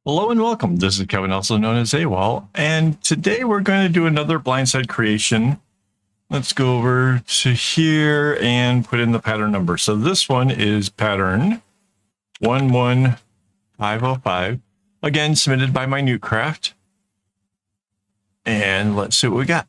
Hello and welcome. This is Kevin, also known as AWOL, and today we're going to do another blindside creation. Let's go over to here and put in the pattern number. So this one is pattern 11505, again submitted by Minutecraft. And let's see what we got.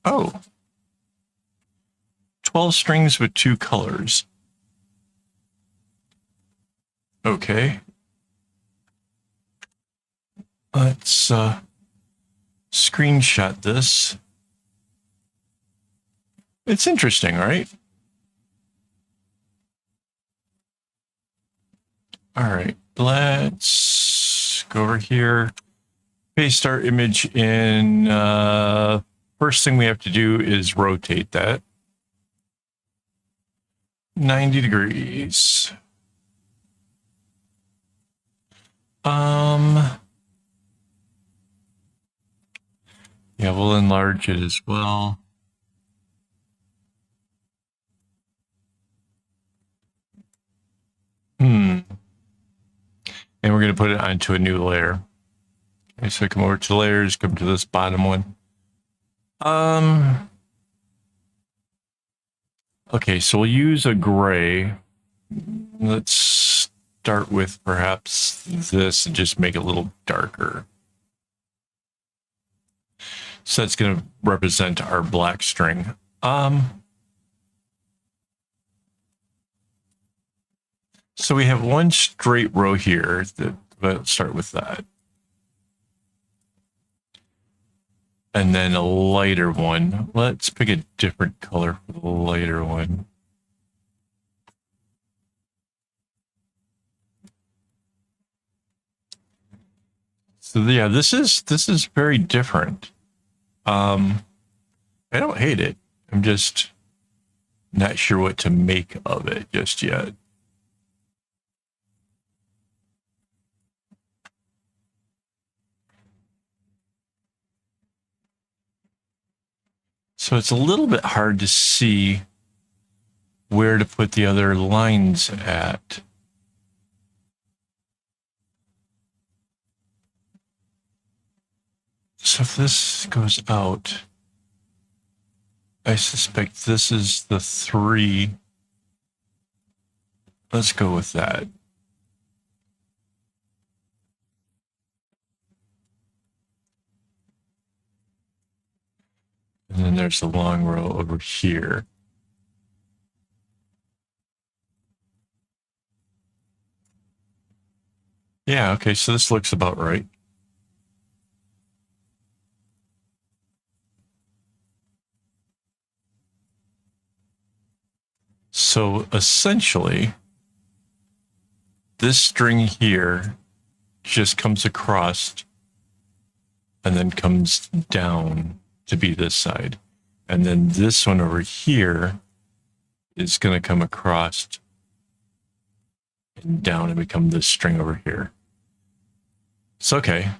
Oh, 12 strings with 2 colors. Okay. Let's screenshot this. It's interesting, right? All right, let's go over here, paste our image in. First thing we have to do is rotate that 90 degrees. Yeah, we'll enlarge it as well. And we're going to put it onto a new layer. Okay, so come over to layers, come to this bottom one. Okay, so we'll use a gray. Let's start with perhaps this and just make it a little darker. So that's going to represent our black string. So we have one straight row here. Let's start with that. And then a lighter one. Let's pick a different color for the lighter one. So yeah, this is very different. I don't hate it. I'm just not sure what to make of it just yet. So it's a little bit hard to see where to put the other lines at. So if this goes out, I suspect this is the 3. Let's go with that. And then there's the long row over here. Yeah, okay, so this looks about right. So essentially, this string here just comes across and then comes down to be this side. And then this one over here is going to come across and down and become this string over here. So, okay,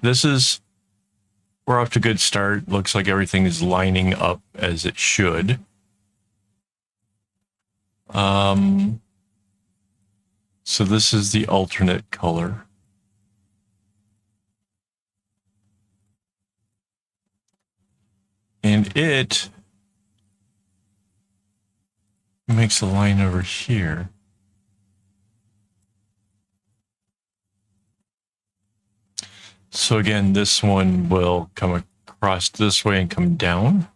we're off to a good start. Looks like everything is lining up as it should. So this is the alternate color. And it makes a line over here. So again, this one will come across this way and come down.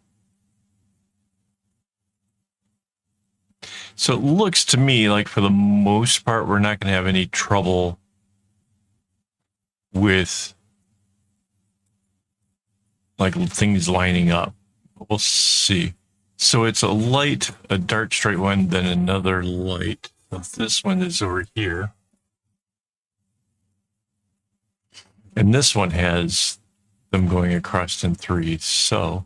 So it looks to me like for the most part, we're not going to have any trouble with like things lining up. We'll see. So it's a light, a dark straight one, then another light. So this one is over here. And this one has them going across in 3. So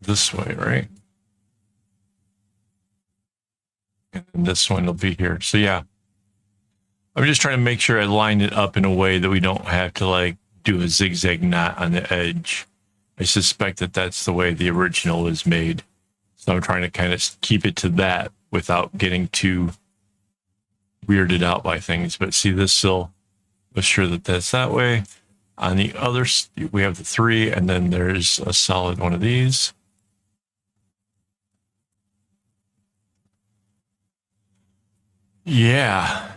this way, right? And then this one will be here. So yeah, I'm just trying to make sure I line it up in a way that we don't have to like do a zigzag knot on the edge. I suspect that that's the way the original was made. So I'm trying to kind of keep it to that without getting too weirded out by things, but see, this still was sure that that's that way. On the other, we have the 3, and then there's a solid one of these. Yeah.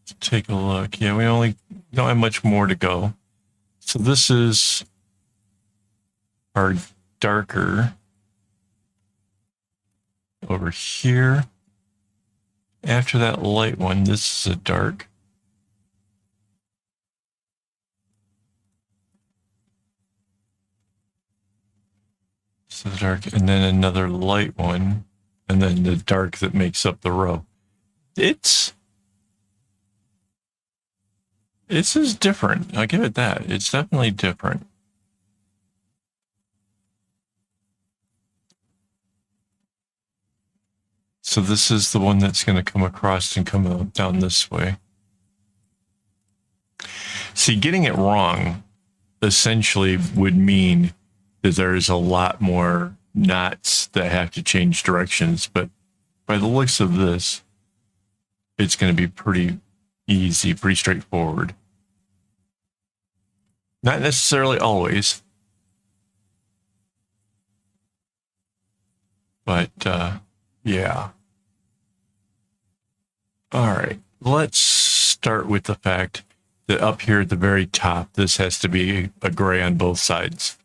Let's take a look. Yeah, we only don't have much more to go. So this is our darker over here. After that light one, this is a dark. So dark, and then another light one, and then the dark that makes up the row. It's is different. I'll give it that. It's definitely different. So this is the one that's going to come across and come down this way. See, getting it wrong essentially would mean that there's a lot more knots that have to change directions, but by the looks of this, it's going to be pretty easy, pretty straightforward. Not necessarily always, but yeah. All right, let's start with the fact that up here at the very top, this has to be a gray on both sides.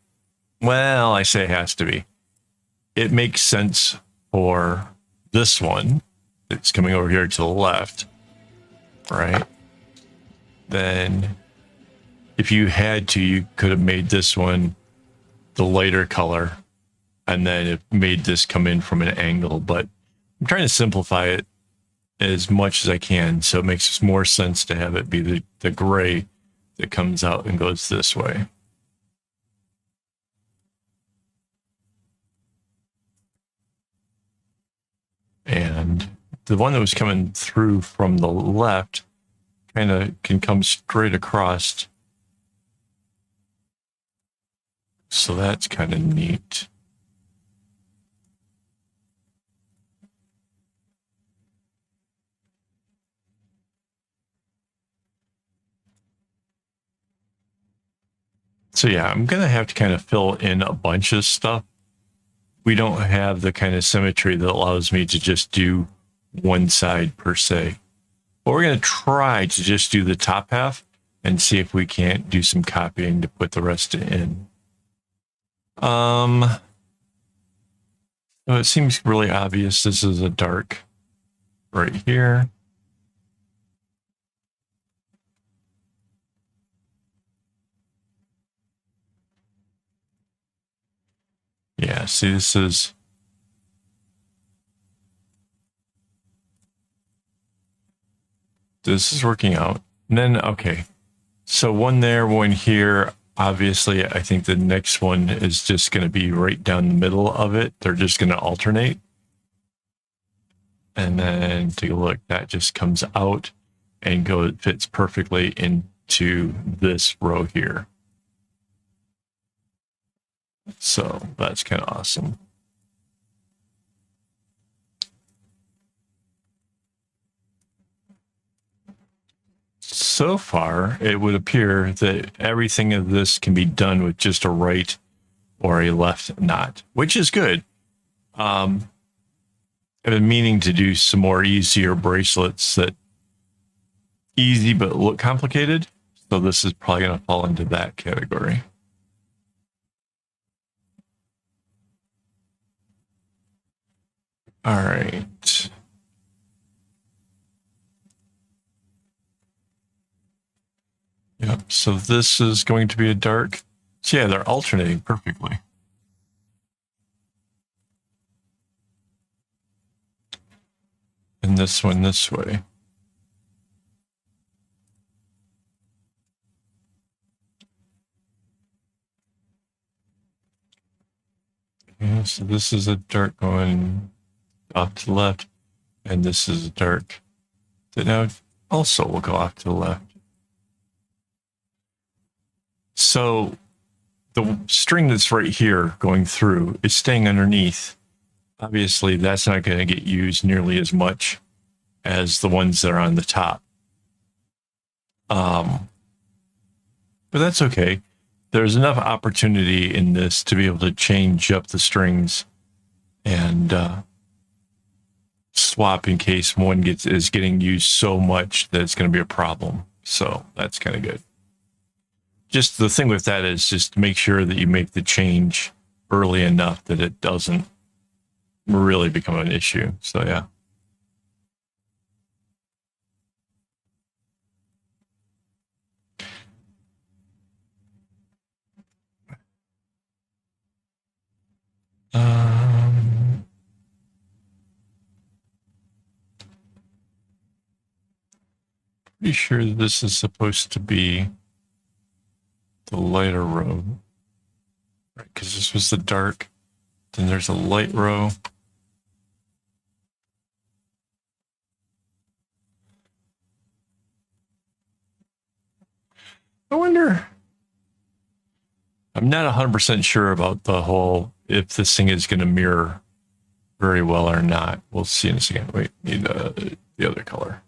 Well, I say it has to be. It makes sense for this one that's coming over here to the left, right? Then if you had to, you could have made this one the lighter color and then it made this come in from an angle, but I'm trying to simplify it as much as I can, so it makes more sense to have it be the gray that comes out and goes this way. And the one that was coming through from the left kind of can come straight across. So that's kind of neat. So yeah, I'm going to have to kind of fill in a bunch of stuff. We don't have the kind of symmetry that allows me to just do one side per se. But we're going to try to just do the top half and see if we can't do some copying to put the rest in. So it seems really obvious. This is a dark right here. Yeah, see, this is working out. And then, okay, so one there, one here. Obviously, I think the next one is just going to be right down the middle of it. They're just going to alternate. And then take a look, that just comes out and fits perfectly into this row here. So that's kind of awesome. So far, it would appear that everything of this can be done with just a right or a left knot, which is good. I've been meaning to do some more easier bracelets that easy but look complicated. So this is probably going to fall into that category. All right. Yep, so this is going to be a dark. So yeah, they're alternating perfectly. And this one this way. Okay, so this is a dark going off to the left, and this is a dark that now also will go off to the left. So the string that's right here going through is staying underneath. Obviously, that's not going to get used nearly as much as the ones that are on the top. But that's okay. There's enough opportunity in this to be able to change up the strings and swap in case one is getting used so much that it's going to be a problem. So that's kind of good. Just the thing with that is just make sure that you make the change early enough that it doesn't really become an issue. So yeah. Pretty sure this is supposed to be the lighter row, right? Because this was the dark. Then there's a light row. I wonder. I'm not 100% sure about the whole if this thing is going to mirror very well or not. We'll see in a second. Wait, need the other color.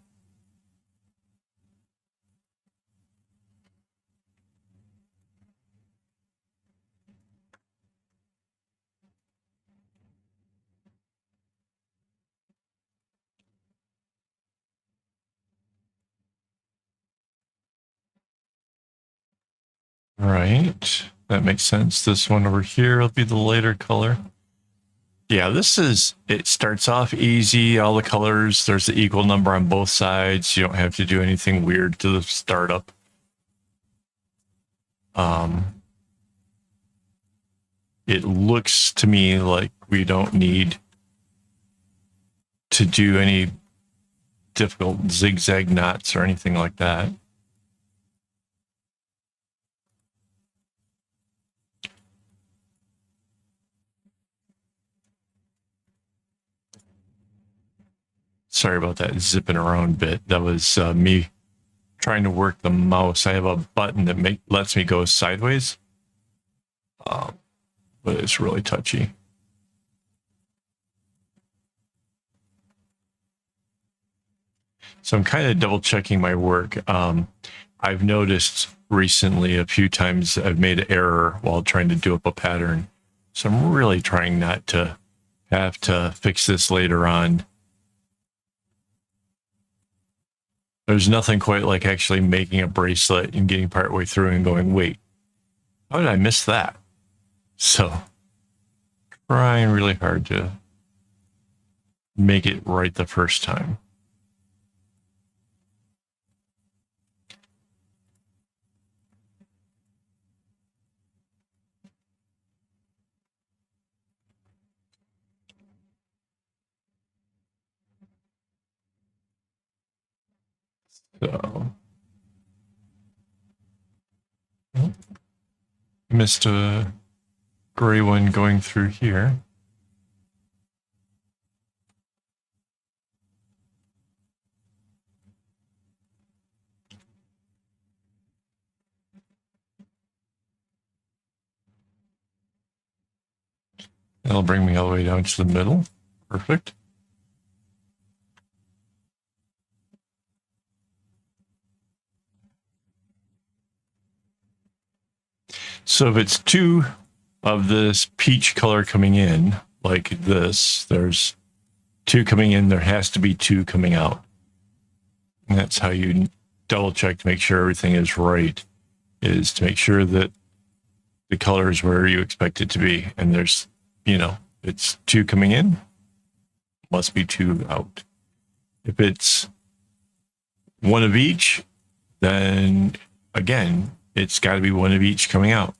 Right, that makes sense. This one over here will be the lighter color. Yeah, it starts off easy. All the colors, there's the equal number on both sides. You don't have to do anything weird to the startup. It looks to me like we don't need to do any difficult zigzag knots or anything like that. Sorry about that zipping around bit. That was me trying to work the mouse. I have a button that lets me go sideways, but it's really touchy. So I'm kind of double checking my work. I've noticed recently a few times I've made an error while trying to do up a pattern. So I'm really trying not to have to fix this later on. There's nothing quite like actually making a bracelet and getting partway through and going, wait, how did I miss that? So trying really hard to make it right the first time. So missed a gray one going through here. That'll bring me all the way down to the middle. Perfect. So if it's two of this peach color coming in, like this, there's two coming in, there has to be two coming out. And that's how you double check to make sure everything is right, is to make sure that the color is where you expect it to be. And there's, it's two coming in, must be two out. If it's one of each, then again, it's got to be one of each coming out.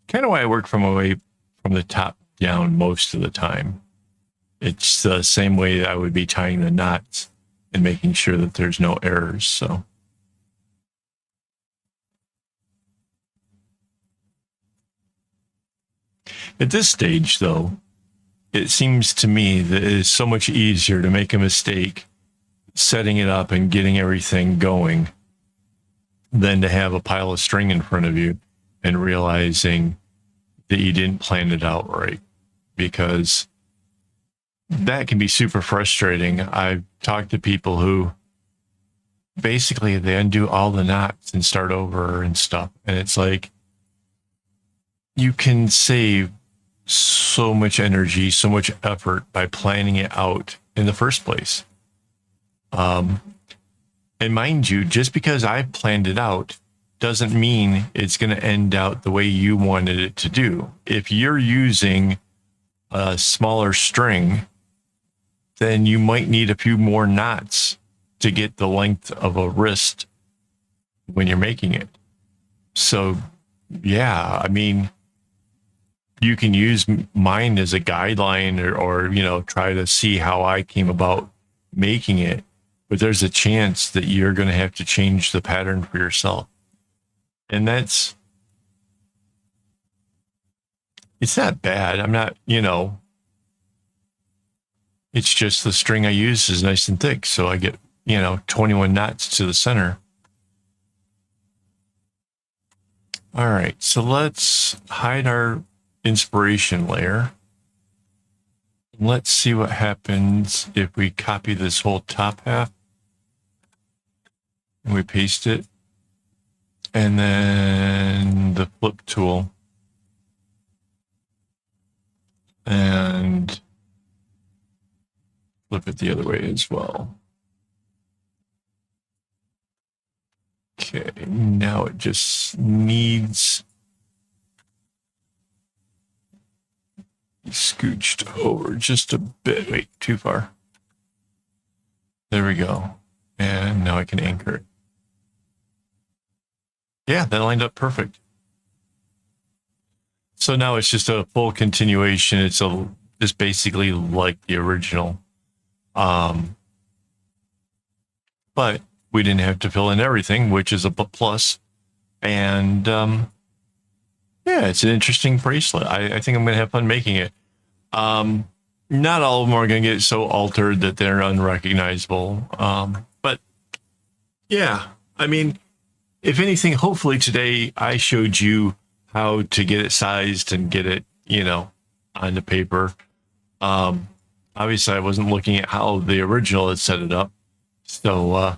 Kind of why I work from the top down most of the time. It's the same way I would be tying the knots and making sure that there's no errors. So at this stage, though, it seems to me that it is so much easier to make a mistake setting it up and getting everything going than to have a pile of string in front of you and realizing that you didn't plan it out right. Because that can be super frustrating. I've talked to people who basically they undo all the knots and start over and stuff. And it's like, you can save so much energy, so much effort by planning it out in the first place. And mind you, just because I've planned it out doesn't mean it's going to end out the way you wanted it to do. If you're using a smaller string, then you might need a few more knots to get the length of a wrist when you're making it. So, yeah, I mean, you can use mine as a guideline or you know, try to see how I came about making it. But there's a chance that you're going to have to change the pattern for yourself. And it's not bad. I'm not, you know, it's just the string I use is nice and thick. So I get, you know, 21 knots to the center. All right, so let's hide our inspiration layer. Let's see what happens if we copy this whole top half and we paste it. And then the flip tool. And flip it the other way as well. Okay, now it just needs scooched over just a bit. Wait, too far. There we go. And now I can anchor it. Yeah, that lined up perfect. So now it's just a full continuation. It's basically like the original. But we didn't have to fill in everything, which is a plus. And yeah, it's an interesting bracelet. I think I'm going to have fun making it. Not all of them are going to get so altered that they're unrecognizable. But yeah, I mean, if anything, hopefully today I showed you how to get it sized and get it, you know, on the paper. Obviously I wasn't looking at how the original had set it up. So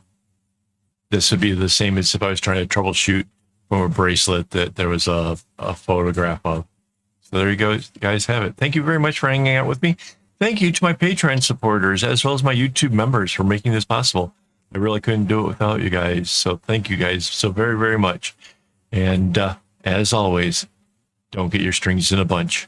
this would be the same as if I was trying to troubleshoot from a bracelet that there was a photograph of. So there you go, you guys have it. Thank you very much for hanging out with me. Thank you to my Patreon supporters, as well as my YouTube members for making this possible. I really couldn't do it without you guys. So thank you guys so very, very much. And as always, don't get your strings in a bunch.